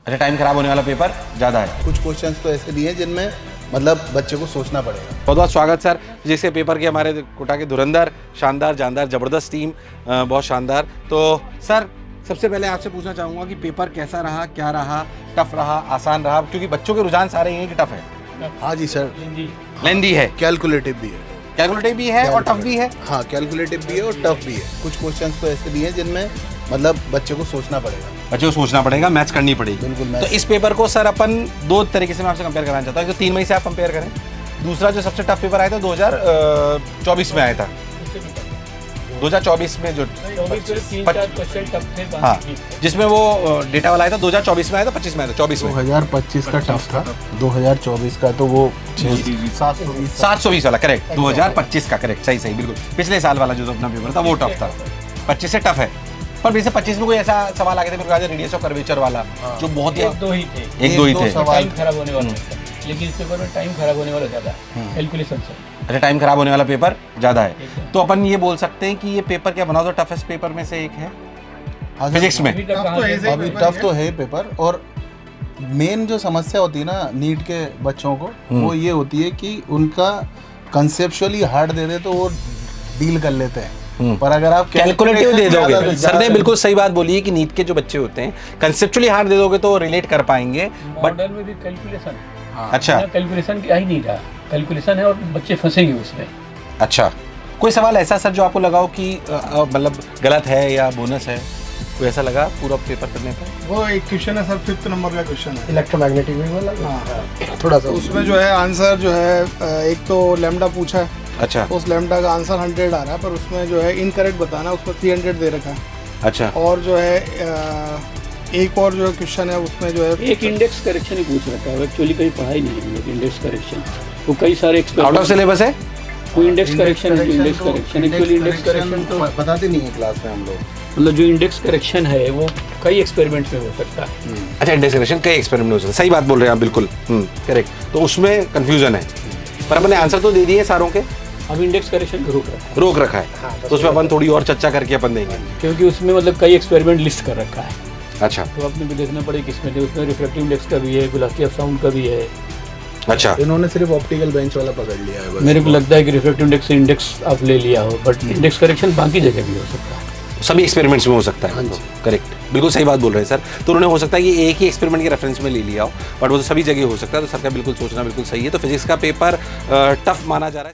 अच्छा, टाइम खराब होने वाला पेपर ज़्यादा है। कुछ क्वेश्चंस तो ऐसे दिए जिनमें मतलब बच्चे को सोचना पड़ेगा। बहुत बहुत स्वागत सर। जिसके पेपर के हमारे कोटा के धुरंधर, शानदार जानदार ज़बरदस्त टीम, बहुत शानदार। तो सर सबसे पहले आपसे पूछना चाहूँगा कि पेपर कैसा रहा, क्या रहा, टफ रहा, आसान रहा, क्योंकि बच्चों के रुझान सारे यही कि टफ है। हाँ जी सर, लेंदी है, कैलकुलेटिव भी है। कैलकुलेटिव भी है और टफ भी है। हाँ, कैलकुलेटिव भी है और टफ भी है। कुछ क्वेश्चंस तो ऐसे दिए जिनमें मतलब बच्चे को सोचना पड़ेगा, बच्चे को सोचना पड़ेगा, मैथ्स करनी पड़ेगी। बिल्कुल तो मैथ्स। इस पेपर को सर अपन दो तरीके से मैं आपसे कंपेयर कराना चाहता हूँ। तो 3 मई से आप कंपेयर करें। दूसरा जो सबसे टफ पेपर आया था 2024 में आया था, 2024 में जो हाँ, जिसमें वो डेटा वाला आया था 2024 में आया था, 25 में आया था, 24 में 2025 का टफ था, 2024 का तो वो 720 वाला करेक्ट, 2025 का करेक्ट, सही बिल्कुल। पिछले साल वाला जो अपना पेपर था वो टफ था, 25 से टफ है। पर वैसे 25 में कोई ऐसा सवाल आ गया था मेरे को, रेडियस ऑफ कर्वेचर वाला, जो बहुत ही एक दो ही थे टाइम खराब होने वाला, लेकिन इस पेपर में टाइम खराब होने वाला ज़्यादा कैलकुलेशन से। अच्छा, टाइम खराब होने वाला पेपर ज़्यादा है। तो अपन ये बोल सकते हैं कि ये पेपर क्या बना दो टफेस्ट पेपर में से एक है फिजिक्स में। अभी टफ तो है पेपर, और मेन जो समस्या होती है ना नीट के बच्चों को, वो ये होती है कि उनका कंसेप्चुअली हार्ड दे दे तो वो डील कर लेते हैं, पर अगर आप कैलकुलेटिव दे दोगे, सर ने बिल्कुल सही बात बोली है कि नीट के जो बच्चे होते हैं कंसेप्चुअली हार्ड दे दोगे तो रिलेट कर पाएंगे। मॉडल में भी कैलकुलेशन, अच्छा कैलकुलेशन क्या ही नहीं रहा, कैलकुलेशन है और बच्चे फंसेंगे उसमें। अच्छा, कोई सवाल ऐसा सर जो आपको लगा हो कि मतलब गलत है या बोनस है, कोई ऐसा लगा पूरा पेपर करने पर? वो एक क्वेश्चन है सर, 5th नंबर का क्वेश्चन है, इलेक्ट्रोमैग्नेटिक वेव वाला। हाँ, थोड़ा सा उसमें जो है आंसर जो है एक तो लैम्डा पूछा है। अच्छा, उस लैम्डा का आंसर 100 आ रहा है, पर उसमें जो है इनकरेक्ट बताना, उसमें 300 दे रखा है। अच्छा, और जो है एक और जो क्वेश्चन है उसमें जो है एक इंडेक्स करेक्शन ही पूछ रखा है, एक्चुअली कहीं पढ़ाई नहीं है इंडेक्स करेक्शन। वो कई सारे आउट ऑफ सिलेबस है वो इंडेक्स करेक्शन है, index correction actually index correction तो बताते नहीं है क्लास में हम लोग। मतलब जो इंडेक्स करेक्शन है वो कई एक्सपेरिमेंट्स में हो सकता है। अच्छा, इंडेक्स करेक्शन कई एक्सपेरिमेंट में हो सकता है, सही बात बोल रहे हैं आप बिल्कुल, करेक्ट। तो उसमें कंफ्यूजन है, पर अपने आंसर तो दे दिए सारों के, अब इंडेक्स करेक्शन को रोक रखा है। तो उसमें अपन थोड़ी और चर्चा करके अपन देंगे, क्योंकि उसमें मतलब कई एक्सपेरिमेंट लिस्ट कर रखा है। अच्छा, तो अपने भी देखना पड़ेगा किसमें है, उसमें रिफ्रैक्टिव इंडेक्स का भी है, वेलोसिटी ऑफ साउंड का भी है। अच्छा, इन्होंने सिर्फ ऑप्टिकल बेंच वाला पकड़ लिया है बस। मेरे को लगता है कि रिफ्रैक्टिव इंडेक्स से इंडेक्स आप ले लिया हो, बट इंडेक्स करेक्शन बाकी जगह भी हो सकता है, सभी एक्सपेरिमेंट्स में हो सकता है। करेक्ट, बिल्कुल सही बात बोल रहे हैं सर। तो उन्होंने हो सकता है कि एक ही एक्सपेरिमेंट के रेफरेंस में ले लिया हो, बट वो तो सभी जगह हो सकता है। तो सर का बिल्कुल सोचना बिल्कुल सही है। तो फिजिक्स का पेपर टफ माना जा रहा है।